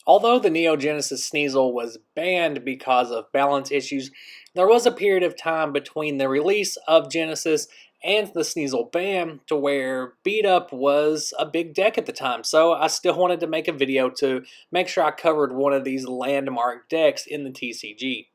Although the Neo Genesis Sneasel was banned because of balance issues, there was a period of time between the release of Genesis and the Sneasel ban to where Beat Up was a big deck at the time. So I still wanted to make a video to make sure I covered one of these landmark decks in the TCG.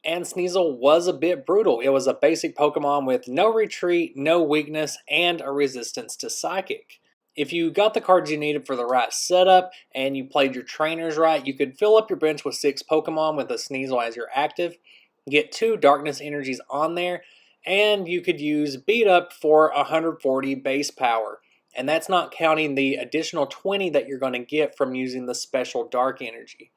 And Sneasel was a bit brutal. It was a basic Pokemon with no retreat, no weakness, and a resistance to Psychic. If you got the cards you needed for the right setup and you played your trainers right, you could fill up your bench with 6 Pokemon with a Sneasel as your active, get 2 Darkness Energies on there, and you could use Beat Up for 140 base power. And that's not counting the additional 20 that you're going to get from using the special Dark Energy.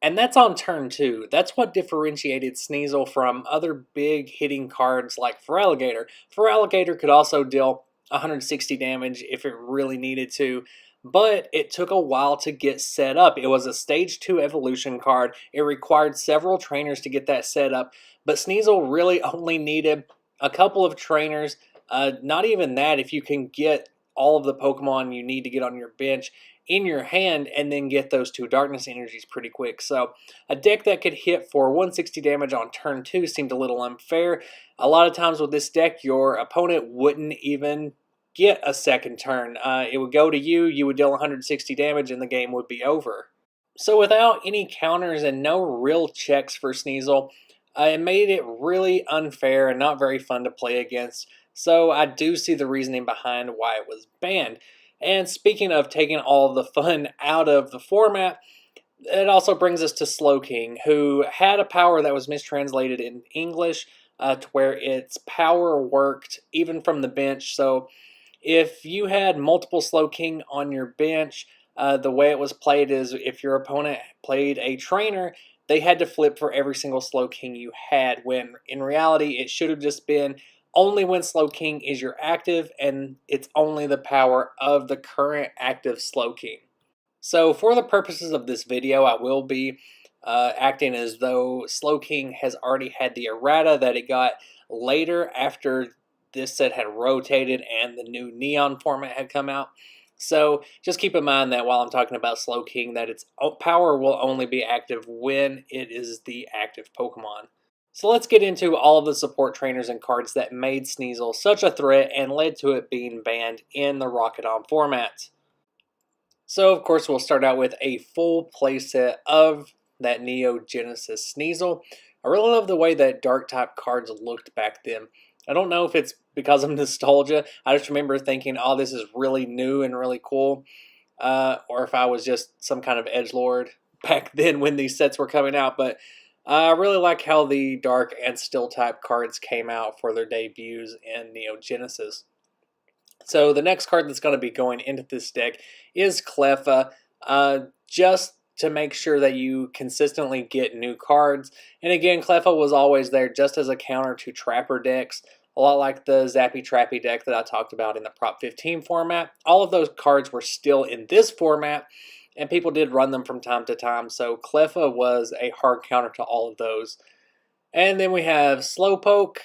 And that's on turn 2. That's what differentiated Sneasel from other big hitting cards like Feraligatr. Feraligatr could also deal 160 damage if it really needed to, but it took a while to get set up. It was a stage 2 evolution card. It required several trainers to get that set up, but Sneasel really only needed a couple of trainers. Not even that, if you can get all of the Pokemon you need to get on your bench in your hand and then get those 2 Darkness Energies pretty quick. So a deck that could hit for 160 damage on turn 2 seemed a little unfair. A lot of times with this deck, your opponent wouldn't even get a second turn. It would go to you, you would deal 160 damage, and the game would be over. So without any counters and no real checks for Sneasel, it made it really unfair and not very fun to play against. So I do see the reasoning behind why it was banned. And speaking of taking all the fun out of the format, it also brings us to Slowking, who had a power that was mistranslated in English to where its power worked even from the bench. So if you had multiple Slowking on your bench, the way it was played is if your opponent played a trainer, they had to flip for every single Slowking you had, when in reality it should have just been only when Slowking is your active, and it's only the power of the current active Slowking. So for the purposes of this video, I will be acting as though Slowking has already had the errata that it got later after this set had rotated and the new Neon format had come out. So just keep in mind that while I'm talking about Slowking, that its power will only be active when it is the active Pokemon. So let's get into all of the support trainers and cards that made Sneasel such a threat and led to it being banned in the Rocketon format. So of course we'll start out with a full playset of that Neo Genesis Sneasel. I really love the way that dark type cards looked back then. I don't know if it's because of nostalgia. I just remember thinking, oh, this is really new and really cool. Or if I was just some kind of edgelord back then when these sets were coming out. But I really like how the Dark and Steel type cards came out for their debuts in Neo Genesis. So the next card that's going to be going into this deck is Cleffa, just to make sure that you consistently get new cards. And again, Cleffa was always there just as a counter to Trapper decks, a lot like the Zappy Trappy deck that I talked about in the Prop 15 format. All of those cards were still in this format, and people did run them from time to time, so Cleffa was a hard counter to all of those. And then we have Slowpoke,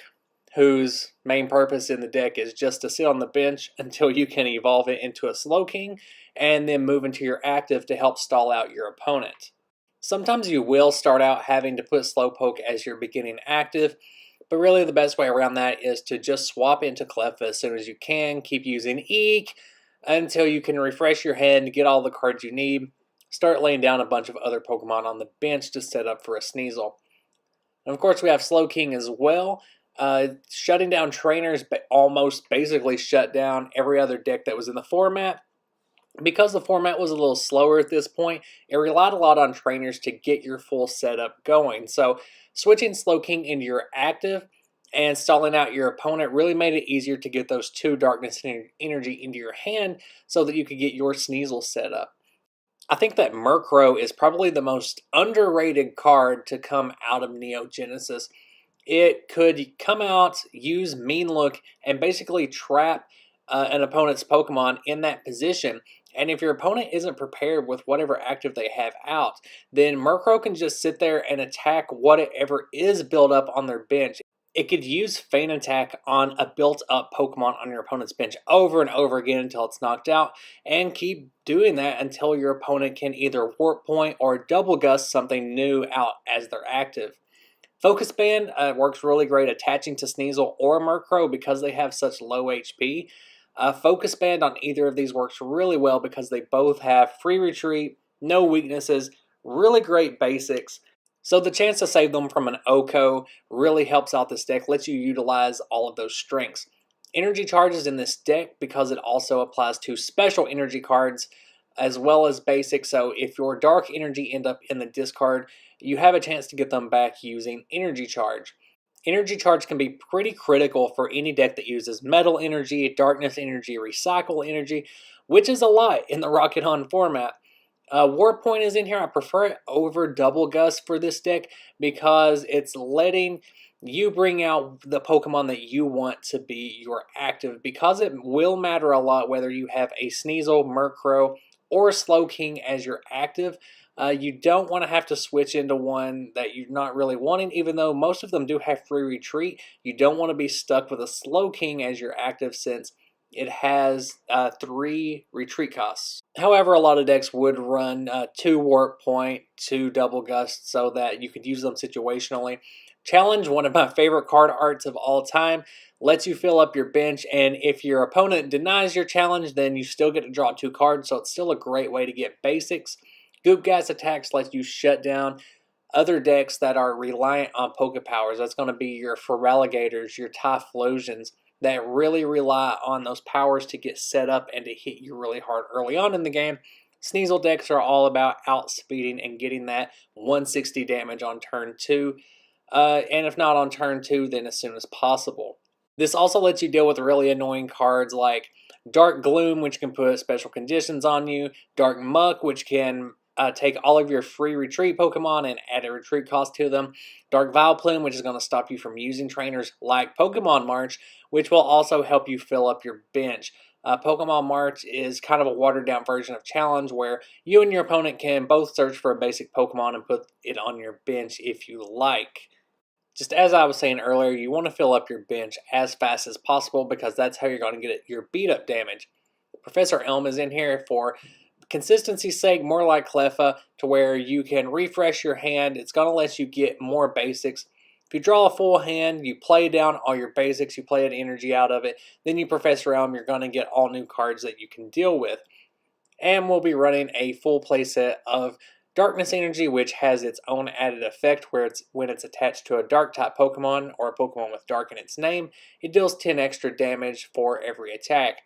whose main purpose in the deck is just to sit on the bench until you can evolve it into a Slowking, and then move into your active to help stall out your opponent. Sometimes you will start out having to put Slowpoke as your beginning active, but really the best way around that is to just swap into Cleffa as soon as you can, keep using Eek, until you can refresh your hand, get all the cards you need, start laying down a bunch of other Pokemon on the bench to set up for a Sneasel. And of course we have Slowking as well, shutting down trainers, but almost basically shut down every other deck that was in the format. Because the format was a little slower at this point, it relied a lot on trainers to get your full setup going. So switching Slowking into your active and stalling out your opponent really made it easier to get those 2 Darkness Energy into your hand so that you could get your Sneasel set up. I think that Murkrow is probably the most underrated card to come out of Neo Genesis. It could come out, use Mean Look, and basically trap an opponent's Pokemon in that position. And if your opponent isn't prepared with whatever active they have out, then Murkrow can just sit there and attack whatever is built up on their bench. It could use Feint Attack on a built-up Pokemon on your opponent's bench over and over again until it's knocked out, and keep doing that until your opponent can either Warp Point or Double Gust something new out as they're active. Focus Band works really great attaching to Sneasel or Murkrow because they have such low HP. Focus Band on either of these works really well because they both have free retreat, no weaknesses, really great basics. So the chance to save them from an OHKO really helps out this deck, lets you utilize all of those strengths. Energy charges in this deck because it also applies to special energy cards as well as basic. So if your dark energy end up in the discard, you have a chance to get them back using energy charge. Energy charge can be pretty critical for any deck that uses metal energy, darkness energy, recycle energy, which is a lot in the Rocket Hunt format. Warp Point is in here. I prefer it over Double Gust for this deck because it's letting you bring out the Pokemon that you want to be your active, because it will matter a lot whether you have a Sneasel, Murkrow, or Slowking as your active. You don't want to have to switch into one that you're not really wanting, even though most of them do have free retreat. You don't want to be stuck with a Slowking as your active since it has 3 retreat costs. However, a lot of decks would run 2 Warp Point, 2 Double Gust, so that you could use them situationally. Challenge, one of my favorite card arts of all time, lets you fill up your bench, and if your opponent denies your challenge, then you still get to draw 2 cards, so it's still a great way to get basics. Goop Gas Attacks lets you shut down other decks that are reliant on Poke Powers. That's going to be your Feraligators, your Typhlosions, that really rely on those powers to get set up and to hit you really hard early on in the game. Sneasel decks are all about outspeeding and getting that 160 damage on turn 2. And if not on turn 2, then as soon as possible. This also lets you deal with really annoying cards like Dark Gloom, which can put special conditions on you, Dark Muck, which can take all of your free retreat Pokemon and add a retreat cost to them, Dark Vileplume, which is going to stop you from using trainers like Pokemon March, which will also help you fill up your bench. Pokemon March is kind of a watered down version of Challenge where you and your opponent can both search for a basic Pokemon and put it on your bench if you like. Just as I was saying earlier, you want to fill up your bench as fast as possible because that's how you're going to get your beat up damage. Professor Elm is in here for consistency's sake, more like Cleffa, to where you can refresh your hand. It's going to let you get more basics. If you draw a full hand, you play down all your basics, you play an energy out of it, then you Professor Elm, you're going to get all new cards that you can deal with. And we'll be running a full playset of Darkness Energy, which has its own added effect where when it's attached to a Dark type Pokemon or a Pokemon with Dark in its name, it deals 10 extra damage for every attack.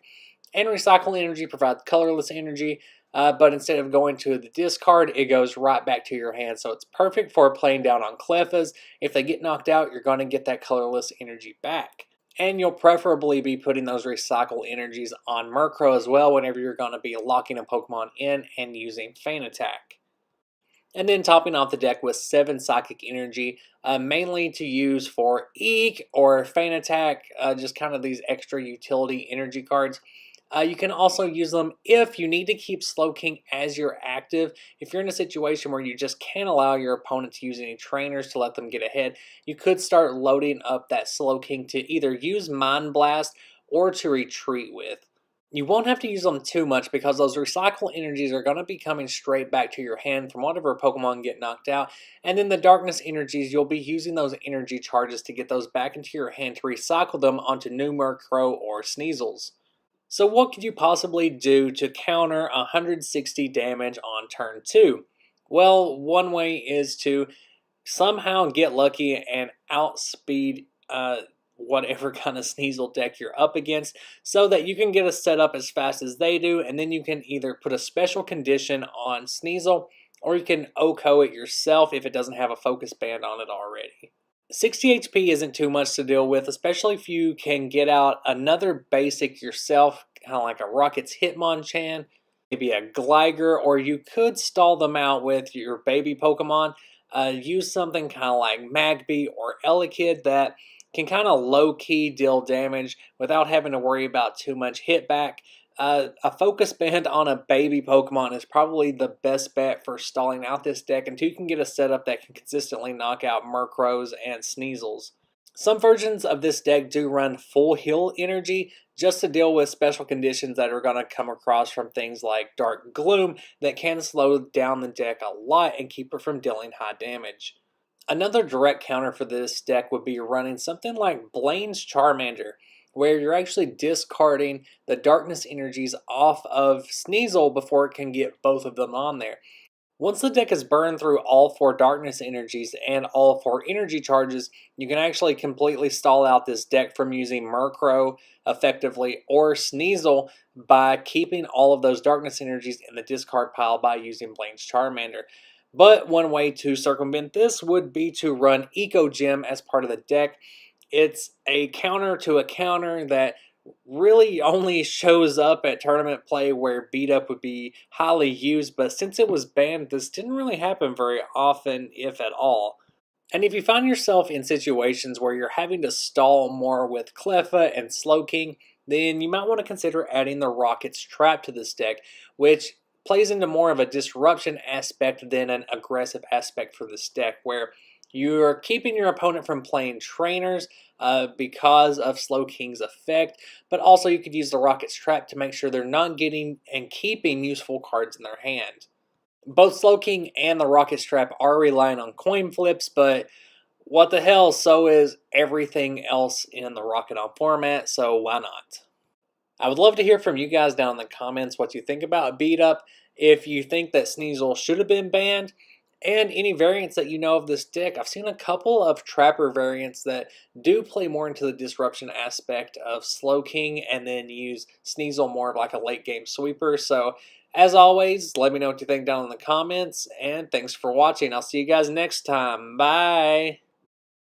And Recycle Energy provides colorless energy, but instead of going to the discard, it goes right back to your hand. So it's perfect for playing down on Cleffas. If they get knocked out, you're going to get that colorless energy back. And you'll preferably be putting those recycle energies on Murkrow as well whenever you're going to be locking a Pokemon in and using Feint Attack. And then topping off the deck with 7 Psychic Energy, mainly to use for Eek or Feint Attack, just kind of these extra utility energy cards. You can also use them if you need to keep Slowking as your active. If you're in a situation where you just can't allow your opponent to use any trainers to let them get ahead, you could start loading up that Slowking to either use Mind Blast or to retreat with. You won't have to use them too much because those recycle energies are going to be coming straight back to your hand from whatever Pokemon get knocked out. And then the darkness energies, you'll be using those energy charges to get those back into your hand to recycle them onto new Murkrow or Sneasels. So what could you possibly do to counter 160 damage on turn 2? Well, one way is to somehow get lucky and outspeed whatever kind of Sneasel deck you're up against so that you can get a setup as fast as they do, and then you can either put a special condition on Sneasel or you can OHKO it yourself if it doesn't have a focus band on it already. 60 HP isn't too much to deal with, especially if you can get out another basic yourself, kind of like a Rocket's Hitmonchan, maybe a Gligar, or you could stall them out with your baby Pokemon. Use something kind of like Magby or Elekid that can kind of low-key deal damage without having to worry about too much hit back. A focus band on a baby Pokemon is probably the best bet for stalling out this deck until you can get a setup that can consistently knock out Murkrows and Sneasels. Some versions of this deck do run full heal energy just to deal with special conditions that are going to come across from things like Dark Gloom that can slow down the deck a lot and keep it from dealing high damage. Another direct counter for this deck would be running something like Blaine's Charmander, where you're actually discarding the darkness energies off of Sneasel before it can get both of them on there. Once the deck has burned through all 4 darkness energies and all 4 energy charges, you can actually completely stall out this deck from using Murkrow effectively or Sneasel by keeping all of those darkness energies in the discard pile by using Blaine's Charmander. But one way to circumvent this would be to run Eco Gem as part of the deck. It's a counter that really only shows up at tournament play where beat up would be highly used, but since it was banned, this didn't really happen very often, if at all. And if you find yourself in situations where you're having to stall more with Cleffa and Slowking, then you might want to consider adding the Rocket's Trap to this deck, which plays into more of a disruption aspect than an aggressive aspect for this deck, where you're keeping your opponent from playing trainers because of Slowking's effect, but also you could use the Rocket's Trap to make sure they're not getting and keeping useful cards in their hand. Both Slowking and the Rocket's Trap are relying on coin flips, but what the hell, so is everything else in the Rocket On format, so why not? I would love to hear from you guys down in the comments what you think about Beat Up, if you think that Sneasel should have been banned, and any variants that you know of this deck. I've seen a couple of Trapper variants that do play more into the disruption aspect of Slowking and then use Sneasel more of like a late game sweeper. So as always, let me know what you think down in the comments, and thanks for watching. I'll see you guys next time. Bye!